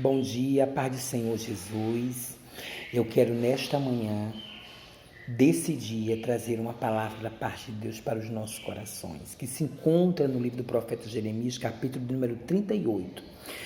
Bom dia, paz do Senhor Jesus. Eu quero nesta manhã, desse dia, trazer uma palavra da parte de Deus para os nossos corações, que se encontra no livro do profeta Jeremias, capítulo número 38.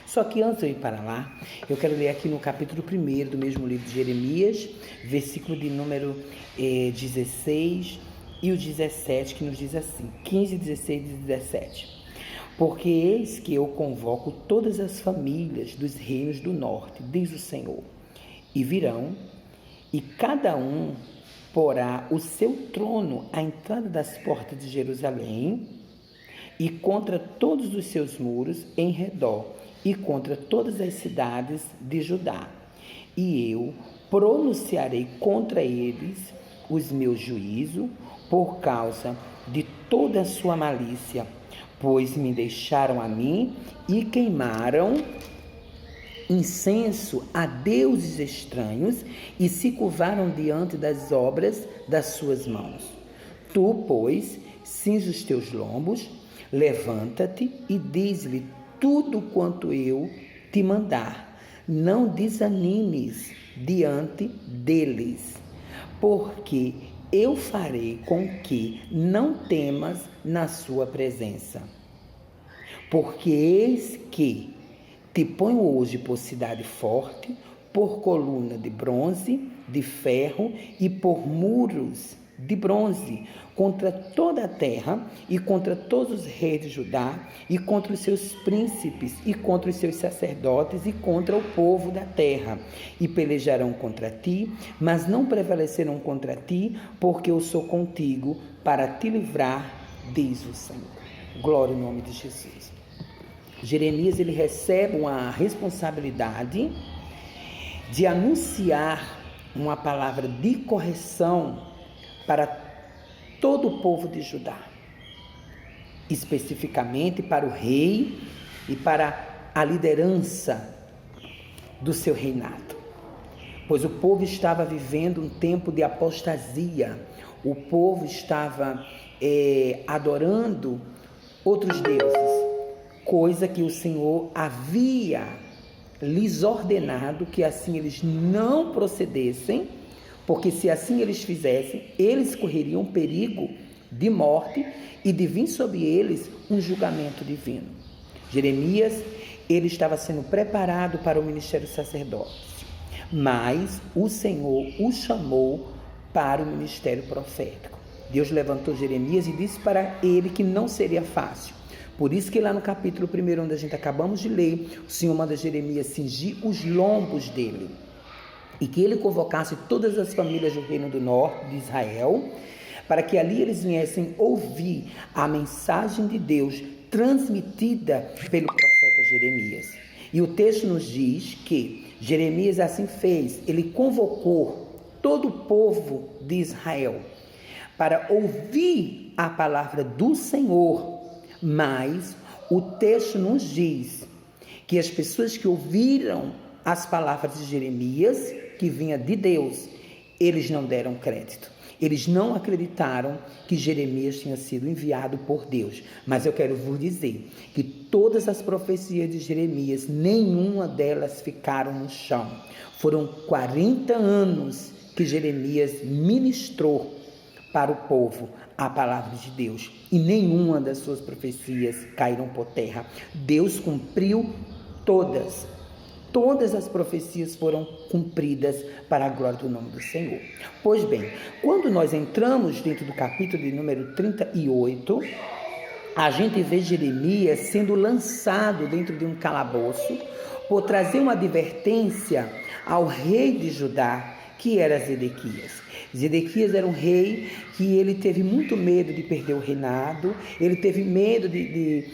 Só que antes de eu ir para lá, eu quero ler aqui no capítulo 1 do mesmo livro de Jeremias, versículo de número 16 e o 17, que nos diz assim, 15, 16 e 17. Porque eis que eu convoco todas as famílias dos reinos do norte, diz o Senhor, e virão, e cada um porá o seu trono à entrada das portas de Jerusalém, e contra todos os seus muros em redor, e contra todas as cidades de Judá. E eu pronunciarei contra eles os meus juízos, por causa de toda a sua malícia, pois me deixaram a mim e queimaram incenso a deuses estranhos e se curvaram diante das obras das suas mãos. Tu, pois, cinge os teus lombos, levanta-te e diz-lhe tudo quanto eu te mandar. Não desanimes diante deles, porque eu farei com que não temas na sua presença. Porque eis que te ponho hoje por cidade forte, por coluna de bronze, de ferro e por muros de bronze, contra toda a terra e contra todos os reis de Judá e contra os seus príncipes e contra os seus sacerdotes e contra o povo da terra. E pelejarão contra ti, mas não prevalecerão contra ti, porque eu sou contigo para te livrar, diz o Senhor. Glória ao nome de Jesus. Jeremias, ele recebe uma responsabilidade de anunciar uma palavra de correção para todo o povo de Judá, especificamente para o rei e para a liderança do seu reinado, pois o povo estava vivendo um tempo de apostasia, o povo estava adorando outros deuses, coisa que o Senhor havia lhes ordenado que assim eles não procedessem, porque se assim eles fizessem, eles correriam perigo de morte e de vir sobre eles um julgamento divino. Jeremias, ele estava sendo preparado para o ministério sacerdócio, mas o Senhor o chamou para o ministério profético. Deus levantou Jeremias e disse para ele que não seria fácil. Por isso que lá no capítulo 1, onde a gente acabamos de ler, o Senhor manda Jeremias cingir os lombos dele, e que ele convocasse todas as famílias do reino do norte de Israel, para que ali eles viessem ouvir a mensagem de Deus transmitida pelo profeta Jeremias. E o texto nos diz que Jeremias assim fez, ele convocou todo o povo de Israel para ouvir a palavra do Senhor, mas o texto nos diz que as pessoas que ouviram as palavras de Jeremias, que vinha de Deus, eles não deram crédito. Eles não acreditaram que Jeremias tinha sido enviado por Deus. Mas eu quero vos dizer que todas as profecias de Jeremias, nenhuma delas ficaram no chão. Foram 40 anos que Jeremias ministrou para o povo a palavra de Deus, e nenhuma das suas profecias caíram por terra. Deus cumpriu todas. Todas as profecias foram cumpridas para a glória do nome do Senhor. Pois bem, quando nós entramos dentro do capítulo de número 38, a gente vê Jeremias sendo lançado dentro de um calabouço por trazer uma advertência ao rei de Judá, que era Zedequias. Zedequias era um rei que ele teve muito medo de perder o reinado, ele teve medo de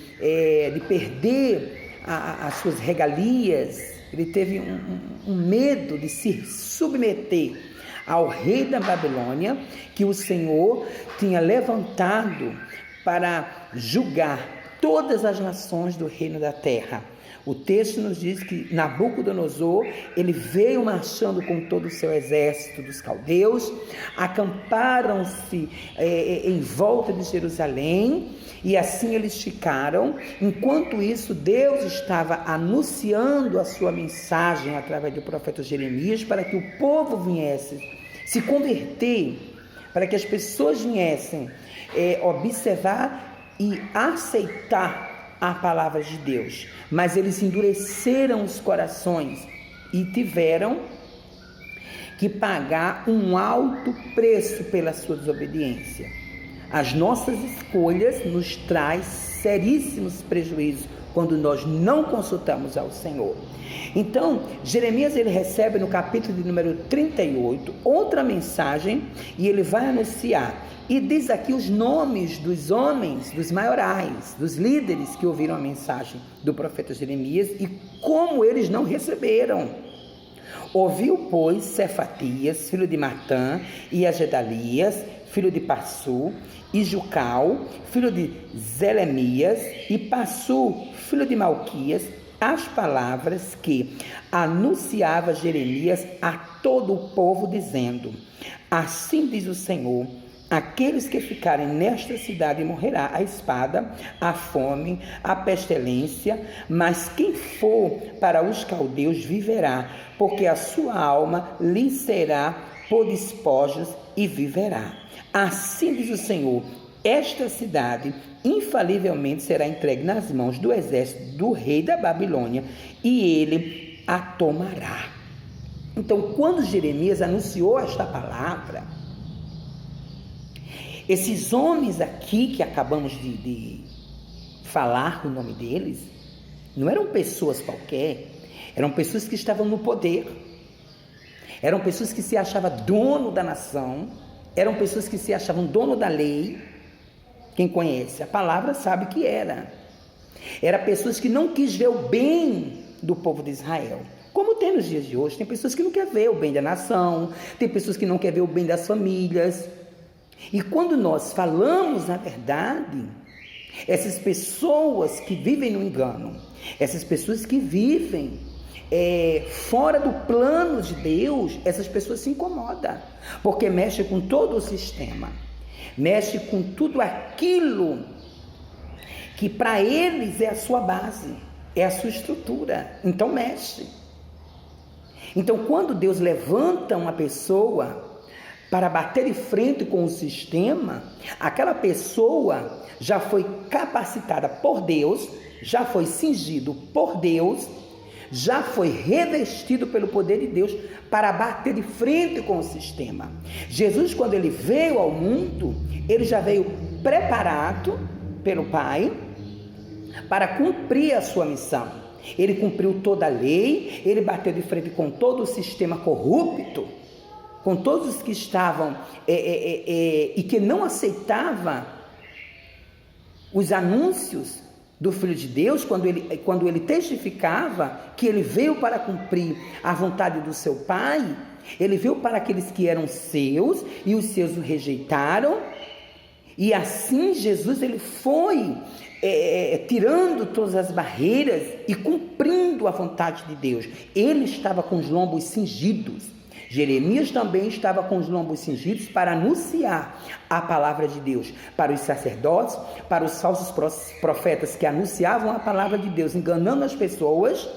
perder as suas regalias. Ele teve um medo de se submeter ao rei da Babilônia, que o Senhor tinha levantado para julgar todas as nações do reino da terra, O texto nos diz que Nabucodonosor, ele veio marchando com todo o seu exército dos caldeus, acamparam-se em volta de Jerusalém, e assim eles ficaram. Enquanto isso, Deus estava anunciando a sua mensagem através do profeta Jeremias para que o povo viesse se converter, para que as pessoas viessem observar e aceitar a palavra de Deus. Mas eles endureceram os corações e tiveram que pagar um alto preço pela sua desobediência. As nossas escolhas nos traz seríssimos prejuízos quando nós não consultamos ao Senhor. Então, Jeremias, ele recebe no capítulo de número 38 outra mensagem, e ele vai anunciar, e diz aqui os nomes dos homens, dos maiorais, dos líderes que ouviram a mensagem do profeta Jeremias e como eles não receberam. Ouviu, pois, Cefatias, filho de Matã, e Agedalias, filho de Passu, e Jucal, filho de Zelemias, e Passu, filho de Malquias, as palavras que anunciava Jeremias a todo o povo, dizendo: assim diz o Senhor, aqueles que ficarem nesta cidade morrerá a espada, a fome, a pestilência, mas quem for para os caldeus viverá, porque a sua alma lhe será por despojos e viverá. Assim diz o Senhor, esta cidade infalivelmente será entregue nas mãos do exército do rei da Babilônia, e ele a tomará. Então, quando Jeremias anunciou esta palavra, esses homens aqui que acabamos de falar o nome deles, não eram pessoas qualquer, eram pessoas que estavam no poder, eram pessoas que se achavam dono da nação, eram pessoas que se achavam dono da lei. Quem conhece a palavra sabe que era pessoas que não quis ver o bem do povo de Israel, como tem nos dias de hoje. Tem pessoas que não querem ver o bem da nação, tem pessoas que não querem ver o bem das famílias. E quando nós falamos a verdade, essas pessoas que vivem no engano, essas pessoas que vivem fora do plano de Deus, essas pessoas se incomodam, porque mexe com todo o sistema, mexe com tudo aquilo que para eles é a sua base, é a sua estrutura, então mexe. Então, quando Deus levanta uma pessoa para bater de frente com o sistema, aquela pessoa já foi capacitada por Deus, já foi cingido por Deus, já foi revestido pelo poder de Deus para bater de frente com o sistema. Jesus, quando ele veio ao mundo, ele já veio preparado pelo Pai para cumprir a sua missão. Ele cumpriu toda a lei, ele bateu de frente com todo o sistema corrupto, com todos os que estavam e que não aceitavam os anúncios do Filho de Deus, quando ele testificava que ele veio para cumprir a vontade do seu Pai. Ele veio para aqueles que eram seus, e os seus o rejeitaram, e assim Jesus ele foi tirando todas as barreiras e cumprindo a vontade de Deus. Ele estava com os lombos cingidos. Jeremias também estava com os lombos cingidos para anunciar a palavra de Deus para os sacerdotes, para os falsos profetas que anunciavam a palavra de Deus, enganando as pessoas,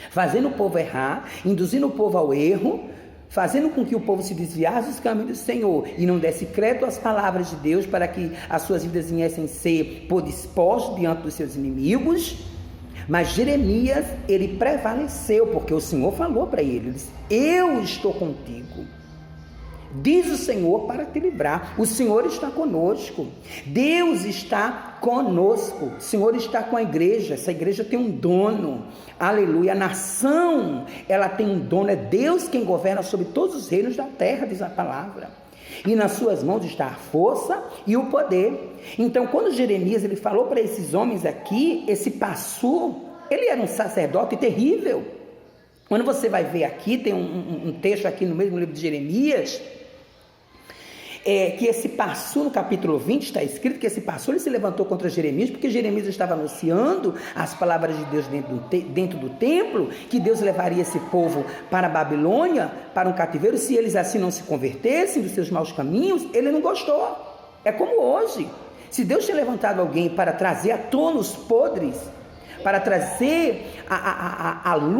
fazendo o povo errar, induzindo o povo ao erro, fazendo com que o povo se desviasse dos caminhos do Senhor e não desse crédito às palavras de Deus, para que as suas vidas viessem ser por despojos diante dos seus inimigos. Mas Jeremias, ele prevaleceu, porque o Senhor falou para ele, ele disse: eu estou contigo, diz o Senhor, para te livrar. O Senhor está conosco, Deus está conosco, o Senhor está com a igreja. Essa igreja tem um dono, aleluia. A nação, ela tem um dono, é Deus quem governa sobre todos os reinos da terra, diz a palavra. E nas suas mãos está a força e o poder. Então, quando Jeremias ele falou para esses homens aqui, esse Passu, ele era um sacerdote terrível. Quando você vai ver aqui, tem um texto aqui no mesmo livro de Jeremias, que esse pastor, no capítulo 20, está escrito que esse pastor ele se levantou contra Jeremias, porque Jeremias estava anunciando as palavras de Deus dentro do templo, que Deus levaria esse povo para a Babilônia, para um cativeiro, se eles assim não se convertessem dos seus maus caminhos. Ele não gostou. É como hoje. Se Deus tem levantado alguém para trazer à tona os podres, para trazer a luz,